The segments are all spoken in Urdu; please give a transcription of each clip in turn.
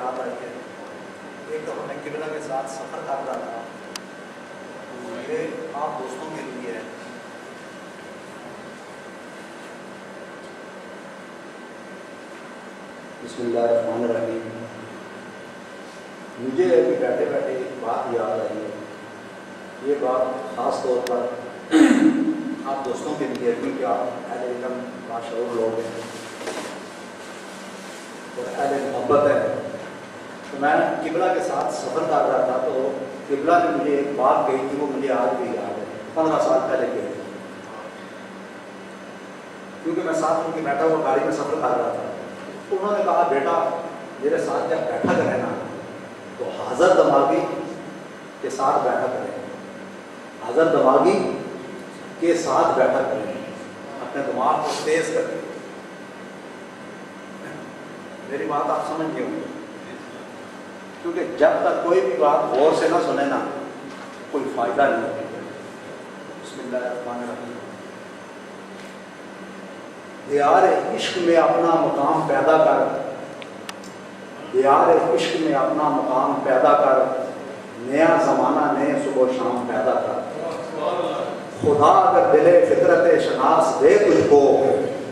یاد آئی ہے. ایک دفعہ میں قبلہ کے ساتھ سفر کر رہا تھا، تو یہ آپ دوستوں کے لیے ہے. بسم اللہ الرحمن الرحیم. مجھے ابھی بیٹھے بیٹھے ایک بات یاد آئی ہے. یہ بات خاص طور پر آپ دوستوں کے لیے، کیونکہ آپ اہل علم باشعور لوگ ہیں اور اہل محبت ہے. تو میں قبلہ کے ساتھ سفر کر رہا تھا، تو قبلہ نے مجھے ایک بات کہی تھی، وہ مجھے آج بھی یاد ہے. 15 سال پہلے کہی تھی، کیونکہ میں ساتھ ان کے بیٹھا ہوا گاڑی میں سفر کر رہا تھا. تو انہوں نے کہا بیٹا میرے ساتھ جب بیٹھا کرے نا تو حاضر دماغی کے ساتھ بیٹھا کریں، حاضر دماغی کے ساتھ بیٹھا کریں، اپنے دماغ کو تیز کریں. میری بات آپ سمجھ گئے ہوں گے، کیونکہ جب تک کوئی بھی بات غور سے نہ سنے نا کوئی فائدہ نہیں ہوتا. بسم اللہ الرحمن الرحیم. دیار عشق میں اپنا مقام پیدا کر، دیار عشق میں اپنا مقام پیدا کر، نیا زمانہ نئے صبح و شام پیدا کر. خدا اگر دل فطرت شناس دے تجھ کو،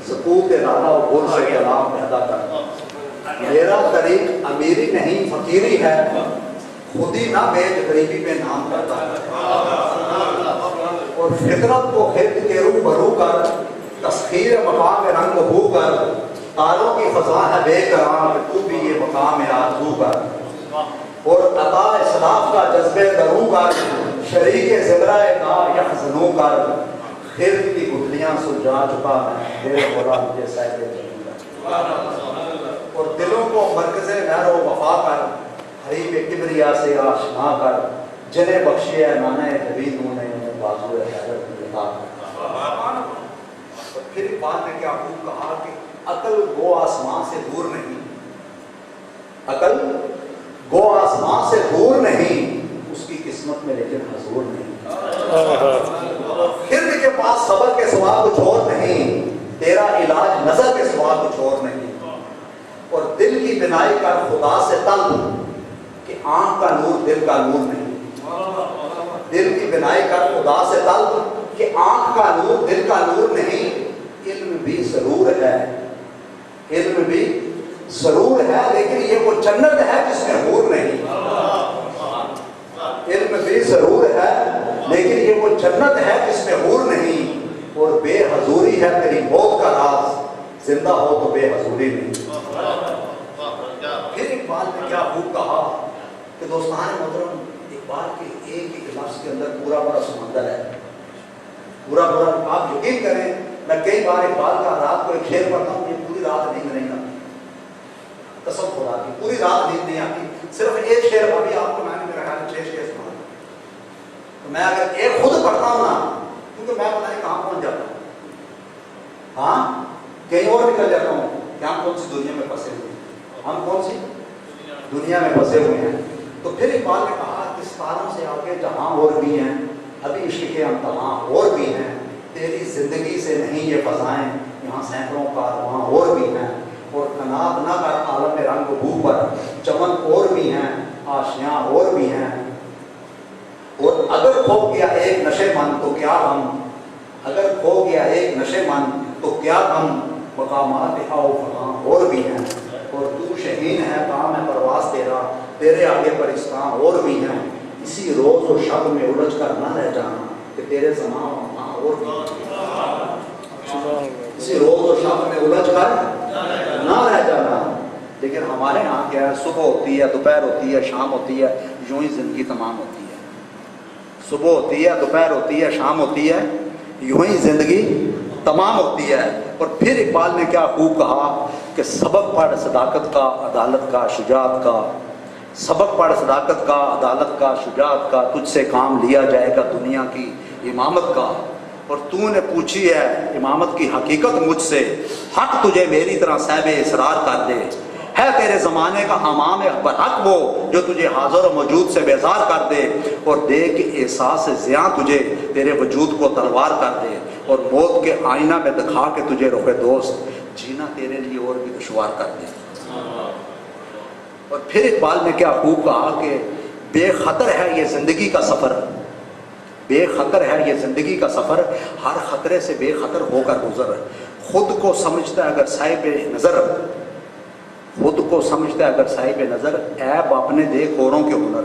سکوت ارادہ و گل سے کلام پیدا کر. میرا طریق امیری نہیں فقیری ہے، خود ہی نہ بیچ غریبی میں نام پیدا کر. اور فطرت کو خرد کے رو برو کر، تسخیر مقام رنگ ہو کر. تاروں کی فضا ہے بے کرام، تو بھی یہ مقام آرزو کر. اور عطا اسلاف کا جذبے درو کر، شریک زمرہ کار یحزنوں کر. خرد کی گٹھلیاں سلجھا چکا ہے، میرے مولا مجھے سائے کر. اور دلوں کو مرکز نہر و وفا کر، حریب کبریا سے آشنا کر. جنہیں بخشی ہے نانے جبید نے بازو حیرت میں عطا کر. پھر بعد میں کیا خوب کہا کہ عقل گو آسمان سے دور نہیں، عقل گو آسمان سے دور نہیں، اس کی قسمت میں لیکن حضور نہیں. خرد کے پاس صبر کے سوا کچھ اور نہیں، تیرا علاج نظر کے سوا کچھ اور نہیں. اور دل کی بنائی کر خدا سے طلب، کہ آنکھ کا نور دل کا نور نہیں. دل کی بنائی کر خدا سے طلب، کہ آنکھ کا نور دل کا نور نہیں. علم بھی ضرور ہے، علم بھی ضرور ہے، لیکن یہ وہ جنت ہے جس میں حور نہیں. علم بھی ضرور ہے لیکن یہ وہ جنت ہے جس میں حور نہیں. اور بے حضوری ہے تیری موت کا راز، زندہ ہو تو بے حضوری نہیں. پھر اقبال نے کیا خوب کہا کہ دوستان محترم، اقبال کے ایک ایک لفظ کے اندر پورا پورا سمندر ہے، پورا پورا. آپ یقین کریں میں کئی بار اقبال کا رات کو ایک شعر پڑھتا ہوں، یہ پوری رات نیند نہیں آتی، قسم خدا کی پوری رات نیند نہیں آتی. صرف ایک شعر ابھی آپ کو میں نے میرا خیال 6 شعر سنا. تو میں اگر ایک خود پڑھتا ہوں نا، کیونکہ میں پتہ نہیں کہاں پہنچ جاتا ہوں، ہاں کہیں اور نکل جاتا ہوں کہ ہم کون سی دنیا میں پھنسے ہوئے ہیں، ہم کون سی دنیا میں پھنسے ہوئے ہیں. تو پھر اقبال نے کہا کہ ستاروں سے آگے جہاں اور بھی ہیں، ابھی عشق کے امتحاں اور بھی ہیں. تیری زندگی سے نہیں یہ فضائیں، یہاں سینکڑوں کارواں اور بھی ہیں. اور قناعت نہ کر عالم رنگ بو پر، چمن اور بھی ہیں آشیاں اور بھی ہیں. اور اگر کھو گیا ایک نشے من تو کیا غم، اگر کھو گیا ایک نشے من تو کیا غم. مقامات آؤ فہاں اور بھی ہیں. اور تو شہین ہے کام ہے پرواز تیرا، تیرے آگے پرستاں اور بھی ہیں. اسی روز و شب میں الجھ کر نہ رہ جانا، کہ تیرے زمان وہاں اور بھی ہیں. اسی روز و شب میں الجھ کر نہ رہ جانا. لیکن ہمارے ہاں کیا ہے، صبح ہوتی ہے، دوپہر ہوتی ہے، شام ہوتی ہے، یوں ہی زندگی تمام ہوتی ہے. صبح ہوتی ہے، دوپہر ہوتی ہے، شام ہوتی ہے، یوں ہی زندگی تمام ہوتی ہے. اور پھر اقبال نے کیا خوب کہا کہ سبق پڑھ صداقت کا، عدالت کا، شجاعت کا. سبق پڑھ صداقت کا، عدالت کا، شجاعت کا. تجھ سے کام لیا جائے گا دنیا کی امامت کا. اور تو نے پوچھی ہے امامت کی حقیقت مجھ سے، حق تجھے میری طرح صاحب اصرار کر دے. ہے تیرے زمانے کا امام برحق وہ، جو تجھے حاضر و موجود سے بیزار کر دے. اور دے کہ احساس زیاں تجھے تیرے وجود کو تلوار کر دے. اور موت کے آئینہ میں دکھا کے تجھے رخ دوست، جینا تیرے لیے اور بھی دشوار کر دے. اور پھر اقبال نے کیا خوب کہا کہ بے خطر ہے یہ زندگی کا سفر، بے خطر ہے یہ زندگی کا سفر، ہر خطرے سے بے خطر ہو کر گزر، خود کو سمجھتا ہے اگر صاحب نظر، خود کو سمجھتا ہے اگر صاحب نظر، عیب اپنے دیکھ اوروں کے ہنر۔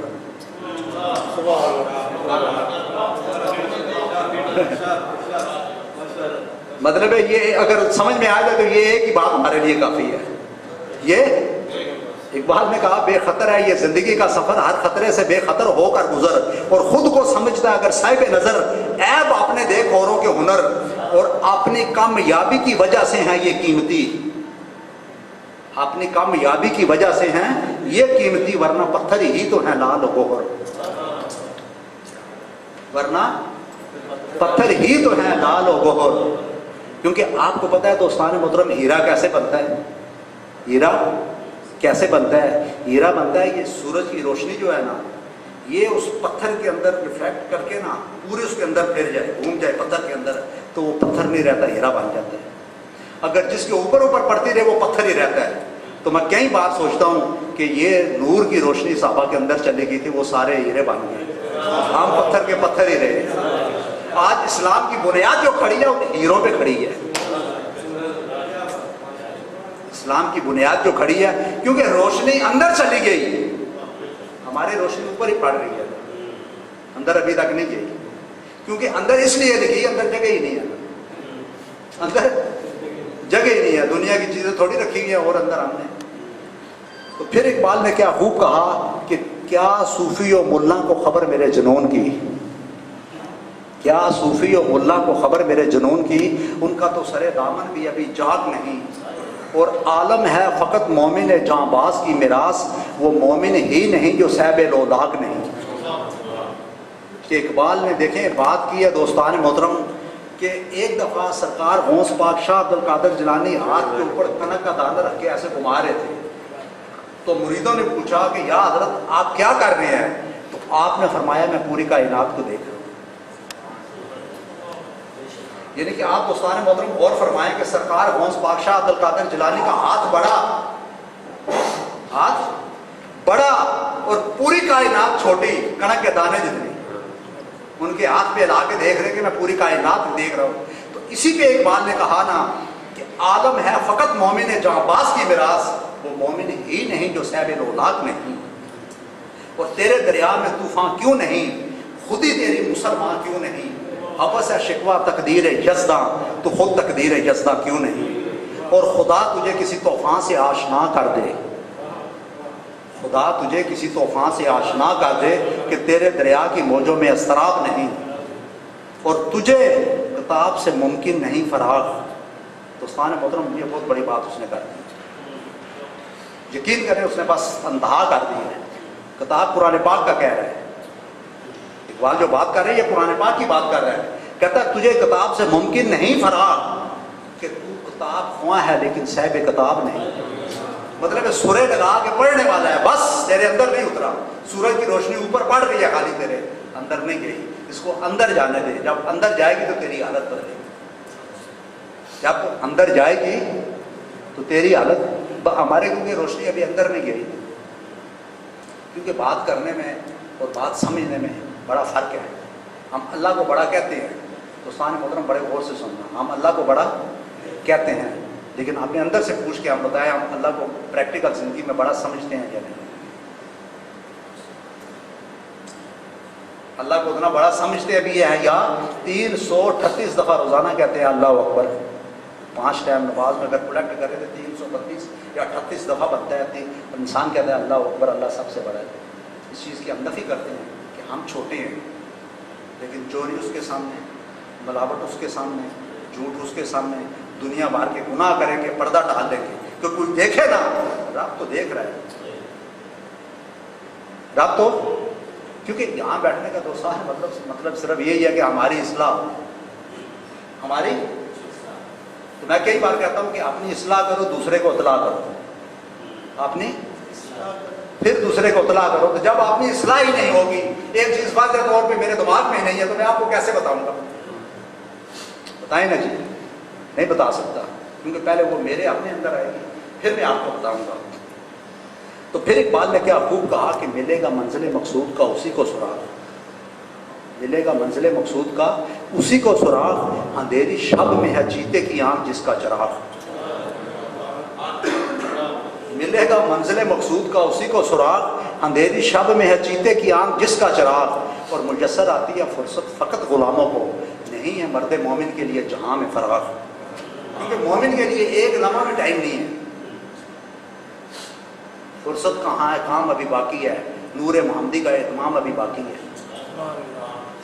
مطلب ہے یہ اگر سمجھ میں آ جائے تو یہ ایک ہی بات ہمارے لیے کافی ہے۔ یہ اقبال نے کہا بے خطر ہے یہ زندگی کا سفر، ہر خطرے سے بے خطر ہو کر گزر، اور خود کو سمجھتا ہے اگر صاحب نظر، عیب اپنے دیکھ اوروں کے ہنر، اور اپنی کامیابی کی وجہ سے ہیں یہ قیمتی، اپنی کامیابی کی وجہ سے ہیں یہ قیمتی، ورنہ پتھر ہی تو ہیں لال و گوہر، ورنہ پتھر ہی تو ہیں لال و گوہر۔ کیونکہ آپ کو پتہ ہے دوستان محترم ہیرا کیسے بنتا ہے؟ ہیرا کیسے بنتا ہے؟ ہیرا بنتا ہے یہ سورج کی روشنی جو ہے نا، یہ اس پتھر کے اندر ریفلیکٹ کر کے نا پورے اس کے اندر پھر جائے، گھوم جائے پتھر کے اندر، تو وہ پتھر نہیں رہتا، ہیرا بن جاتا ہے۔ اگر جس کے اوپر اوپر پڑتی رہے وہ پتھر ہی رہتا ہے۔ تو میں کئی بار سوچتا ہوں کہ یہ نور کی روشنی صحابہ کے اندر چلی گئی تھی، وہ سارے ہیرے بن گئے، ہم پتھر کے پتھر ہی رہے۔ آج اسلام کی بنیاد جو کھڑی ہے وہ ہیروں پہ کھڑی ہے، اسلام کی بنیاد جو کھڑی ہے، کیونکہ روشنی اندر چلی گئی، ہماری روشنی اوپر ہی پڑ رہی ہے، اندر ابھی تک نہیں گئی، کیونکہ اندر اس لیے لگی اندر جگہ ہی نہیں ہے، اندر جگہ ہی نہیں ہے، دنیا کی چیزیں تھوڑی رکھی ہوئی ہیں اور اندر ہم نے۔ تو پھر اقبال نے کیا خوب کہا کہ کیا صوفی و ملا کو خبر میرے جنون کی، کیا صوفی و ملا کو خبر میرے جنون کی، ان کا تو سر دامن بھی ابھی جاگ نہیں، اور عالم ہے فقط مومن جاں باز کی میراث، وہ مومن ہی نہیں جو صاحب لولاک نہیں۔ کہ اقبال نے دیکھیں بات کی ہے دوستان محترم کہ ایک دفعہ سرکار غوث پاک شاہ عبد القادر جیلانی ہاتھ کے اوپر کنک کا دانہ رکھ کے ایسے گھما رہے تھے، تو مریدوں نے پوچھا کہ یا حضرت آپ کیا کر رہے ہیں؟ تو آپ نے فرمایا میں پوری کائنات کو دیکھ رہا ہوں۔ یعنی کہ آپ دوستان محترم غور فرمائیں کہ سرکار غوث پاک شاہ عبد القادر جیلانی کا ہاتھ بڑا اور پوری کائنات چھوٹی، کنک کے دانے جتنی، ان کے ہاتھ پہ لا کے دیکھ رہے کہ میں پوری کائنات دیکھ رہا ہوں۔ تو اسی پہ اقبال نے کہا نا کہ عالم ہے فقط مومن جاں باز کی میراث، وہ مومن ہی نہیں جو صاحب لولاک نہیں، اور تیرے دریا میں طوفان کیوں نہیں، خود ہی تیری مسلمان کیوں نہیں، حبس ہے شکوہ تقدیر یزداں، تو خود تقدیر یزداں کیوں نہیں، اور خدا تجھے کسی طوفان سے آشنا کر دے، خدا تجھے کسی طوفان سے آشنا کر دے کہ تیرے دریا کی موجوں میں اضطراب نہیں، اور تجھے کتاب سے ممکن نہیں فراغ۔ دوستان محترم یہ بہت بڑی بات اس نے کر دی، یقین کریں اس نے بس انتہا کر دی ہے۔ کتاب قرآن پاک کا کہہ رہا ہے، اقبال جو بات کر رہے ہیں یہ قرآن پاک کی بات کر رہا ہے، کہتا ہے تجھے کتاب سے ممکن نہیں فراغ، کہ تو کتاب خواہ ہے لیکن صاحب کتاب نہیں۔ مطلب سورے لگا کے پڑھنے والا ہے، بس تیرے اندر نہیں اترا، سورج کی روشنی اوپر پڑ رہی ہے خالی، تیرے اندر نہیں گئی، اس کو اندر جانے دے، جب اندر جائے گی تو تیری حالت بدلے گی، جب تو اندر جائے گی تو تیری حالت، ہمارے کیونکہ روشنی ابھی اندر نہیں گئی، کیونکہ بات کرنے میں اور بات سمجھنے میں بڑا فرق ہے۔ ہم اللہ کو بڑا کہتے ہیں، دوستان محترم بڑے غور سے سننا، ہم اللہ کو بڑا کہتے ہیں، لیکن اپنے اندر سے پوچھ کے ہم بتائیں ہم اللہ کو پریکٹیکل زندگی میں بڑا سمجھتے ہیں یا نہیں؟ اللہ کو اتنا بڑا سمجھتے بھی ہے یا 338 دفعہ روزانہ کہتے ہیں اللہ اکبر، 5 ٹائم نماز میں اگر کلیکٹ کرے تو 332 یا 38 دفعہ بنتا ہے، انسان کہتا ہے اللہ اکبر، اللہ سب سے بڑا ہے۔ اس چیز کی ہم نفی کرتے ہیں کہ ہم چھوٹے ہیں، لیکن چوری اس کے سامنے، ملاوٹ اس کے سامنے، جھوٹ اس کے سامنے، دنیا بھر کے گناہ کریں گے، پردہ ڈال دیں گے کہ کوئی دیکھے نا، رب تو دیکھ رہا ہے، رب تو، کیونکہ یہاں بیٹھنے کا دوستاں ہے مطلب صرف یہی ہے کہ ہماری اصلاح، ہماری، تو میں کئی بار کہتا ہوں کہ اپنی اصلاح کرو، دوسرے کو اطلاع کرو، اپنی پھر دوسرے کو اطلاع کرو۔ تو جب اپنی اصلاح ہی نہیں ہوگی، ایک چیز واضح طور پہ میرے دماغ میں نہیں ہے تو میں آپ کو کیسے بتاؤں گا؟ بتائیں نا جی، نہیں بتا سکتا، کیونکہ پہلے وہ میرے اپنے اندر آئے گی، پھر میں آپ کو بتاؤں گا۔ تو پھر اقبال نے کیا خوب کہا کہ ملے گا منزل مقصود کا اسی کو سراغ، ملے گا منزل مقصود کا اسی کو سراغ، اندھیری شب میں ہے چیتے کی آنکھ جس کا چراغ، ملے گا منزل مقصود کا اسی کو سراغ، اندھیری شب میں ہے چیتے کی آنکھ جس کا چراغ، اور میسر آتی ہے فرصت فقط غلاموں کو، نہیں ہے مرد مومن کے لیے جہاں میں فراغ، کیونکہ مومن کے لیے ایک لمحہ میں ٹائم نہیں ہے، فرصت کہاں ہے، کام ابھی باقی ہے، نور محمدی کا اہتمام ابھی باقی ہے،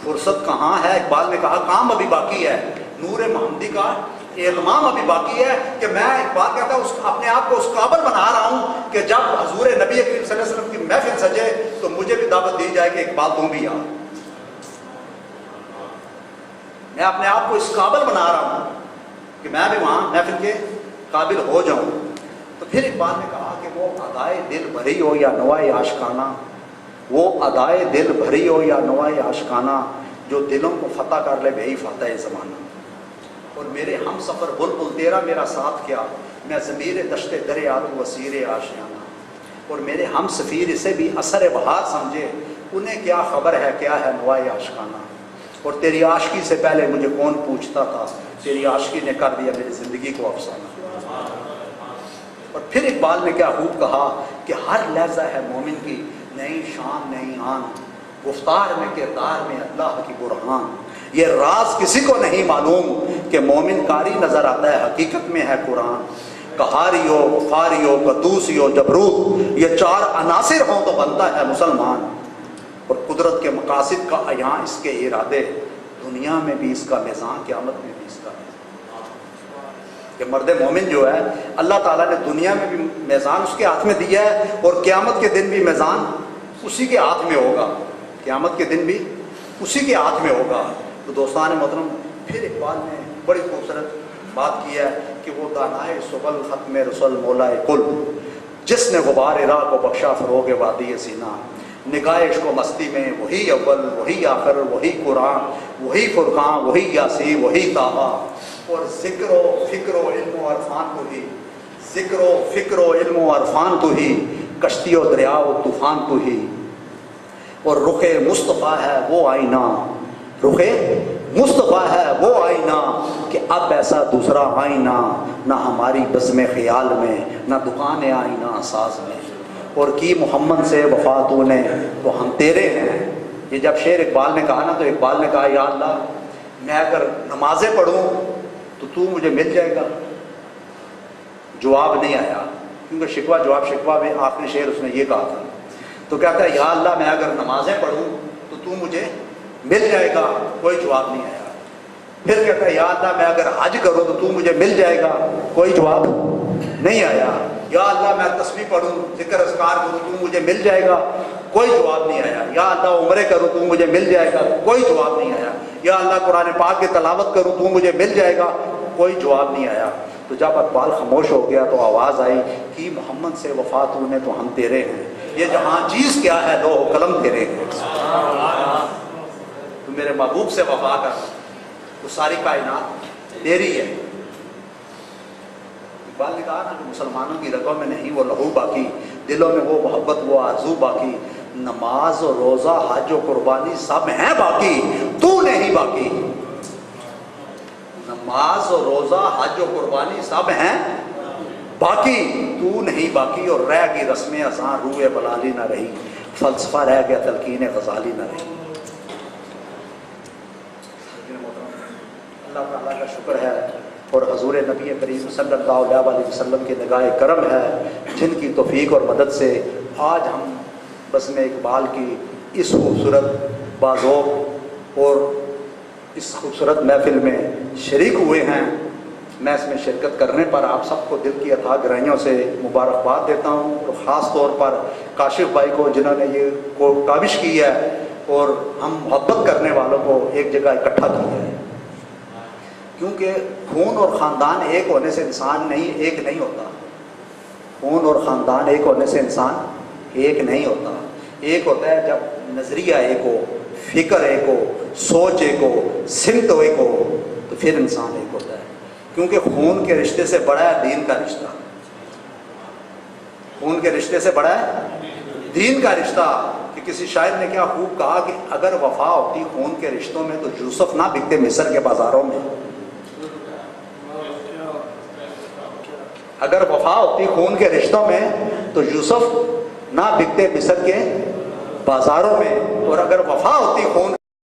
فرصت کہاں ہے، اقبال نے کہا کام ابھی باقی ہے، نور محمدی کا اہتمام ابھی باقی ہے، کہ میں اقبال کہتا ہوں اپنے آپ کو اس قابل بنا رہا ہوں کہ جب حضور نبی کریم صلی اللہ علیہ وسلم کی محفل سجے تو مجھے بھی دعوت دی جائے کہ اقبال تم بھی آ، میں اپنے آپ کو اس قابل بنا رہا ہوں کہ میں بھی وہاں محفل کے قابل ہو جاؤں۔ تو پھر اقبال نے کہا کہ وہ ادائے دل بھری ہو یا نوائے عاشقانہ، وہ ادائے دل بھری ہو یا نوائے عاشقانہ، جو دلوں کو فتح کر لے وہی فاتح زمانہ، اور میرے ہم سفر بلبل تیرا میرا ساتھ کیا، میں ضمیر دشت دریا تو اسیر آشیانہ، اور میرے ہم سفیر اسے بھی اثر بہار سمجھے، انہیں کیا خبر ہے کیا ہے نوائے عاشقانہ، اور تیری عاشقی سے پہلے مجھے کون پوچھتا تھا، تیری عاشقی نے کر دیا میری زندگی کو افسانہ۔ اور پھر اقبال نے کیا خوب کہا کہ ہر لہجہ ہے مومن کی نئی شان نئی آن، گفتار میں کردار میں اللہ کی برہان، یہ راز کسی کو نہیں معلوم کہ مومن کاری نظر آتا ہے حقیقت میں ہے قرآن، قہاری ہو غفاری ہو قدوسی ہو جبروت، یہ چار عناصر ہوں تو بنتا ہے مسلمان، اور قدرت کے مقاصد کا عیاں اس کے ارادے، دنیا میں بھی اس کا میزان قیامت میں بھی اس کا میزان، کہ مرد مومن جو ہے اللہ تعالیٰ نے دنیا میں بھی میزان اس کے ہاتھ میں دیا ہے، اور قیامت کے دن بھی میزان اسی کے ہاتھ میں ہوگا، قیامت کے دن بھی اسی کے ہاتھ میں ہوگا۔ تو دوستان محترم پھر اقبال نے بڑی خوبصورت بات کی ہے کہ وہ دانائے سبل ختم رسول مولائے کل، جس نے غبار راہ کو بخشا فروغ وادی سینہ، نگاہ عشق و مستی میں وہی اول وہی آخر وہی قرآن وہی فرقان وہی یاسین وہی طٰہٰ، اور ذکر و فکر و علم و عرفان تو ہی، ذکر و فکر و علم و عرفان تو ہی، کشتی و دریا و طوفان تو ہی، اور رخ مصطفیٰ ہے وہ آئینہ، رخ مصطفیٰ ہے وہ آئینہ، کہ اب ایسا دوسرا آئینہ نہ ہماری بزم خیال میں، نہ دکان آئینہ ساز میں، اور کی محمد سے وفا تو نے تو ہم تیرے ہیں۔ یہ جب شعر اقبال نے کہا نا تو اقبال نے کہا یا اللہ میں اگر نمازیں پڑھوں تو مجھے مل جائے گا، جواب نہیں آیا، کیونکہ شکوہ جواب شکوہ میں آخری شعر اس نے یہ کہا تھا، تو کہتا ہے یا اللہ میں اگر نمازیں پڑھوں تو مجھے مل جائے گا، کوئی جواب نہیں آیا۔ پھر کہتا ہے یا اللہ میں اگر حج کروں تو مجھے مل جائے گا، کوئی جواب نہیں آیا۔ یا اللہ میں تسبیح پڑھوں ذکر اذکار کروں تو مجھے مل جائے گا، کوئی جواب نہیں آیا۔ یا اللہ عمرے کروں تو مجھے مل جائے گا، کوئی جواب نہیں آیا۔ یا اللہ قرآن پاک کی تلاوت کروں تو مجھے مل جائے گا، کوئی جواب نہیں آیا۔ تو جب اقبال خاموش ہو گیا تو آواز آئی کہ محمد سے وفا تو نے تو ہم تیرے ہیں، یہ جہاں چیز کیا ہے لوح و قلم تیرے ہیں، تو میرے محبوب سے وفا کر، تو ساری کائنات تیری ہے۔ اقبال نے کہا نا کہ مسلمانوں کی رگوں میں نہیں وہ لہو باقی، دلوں میں وہ محبت وہ آرزو باقی، نماز و روزہ حج و قربانی سب ہیں باقی، تو نہیں باقی، نماز و روزہ حج و قربانی سب ہیں باقی، تو نہیں باقی، اور رہ گئی رسم اذاں روح بلالی نہ رہی، فلسفہ رہ گیا تلقین غزالی نہ رہی۔ اللہ تعالیٰ کا شکر ہے اور حضور نبی کریم صلی اللہ علیہ وسلم کی نگاہ کرم ہے، جن کی توفیق اور مدد سے آج ہم بزم اقبال کی اس خوبصورت بازوق اور اس خوبصورت محفل میں شریک ہوئے ہیں۔ میں اس میں شرکت کرنے پر آپ سب کو دل کی اتھاہ گہرائیوں سے مبارکباد دیتا ہوں، اور خاص طور پر کاشف بھائی کو جنہوں نے یہ کاوش کی ہے اور ہم محبت کرنے والوں کو ایک جگہ اکٹھا کیا ہے، کیونکہ خون اور خاندان ایک ہونے سے انسان ایک نہیں ہوتا، خون اور خاندان ایک ہونے سے انسان ایک نہیں ہوتا، ایک ہوتا ہے جب نظریہ ایک ہو، فکر ایک ہو، سوچ ایک ہو، سمت ایک ہو، تو پھر انسان ایک ہوتا ہے، کیونکہ خون کے رشتے سے بڑا ہے دین کا رشتہ، خون کے رشتے سے بڑا ہے دین کا رشتہ. کہ کسی شاعر نے کیا خوب کہا کہ اگر وفا ہوتی خون کے رشتوں میں تو یوسف نہ بکتے مصر کے بازاروں میں. اگر وفا ہوتی خون کے رشتوں میں تو یوسف نہ بکتے مصر کے بازاروں میں. اور اگر وفا ہوتی خون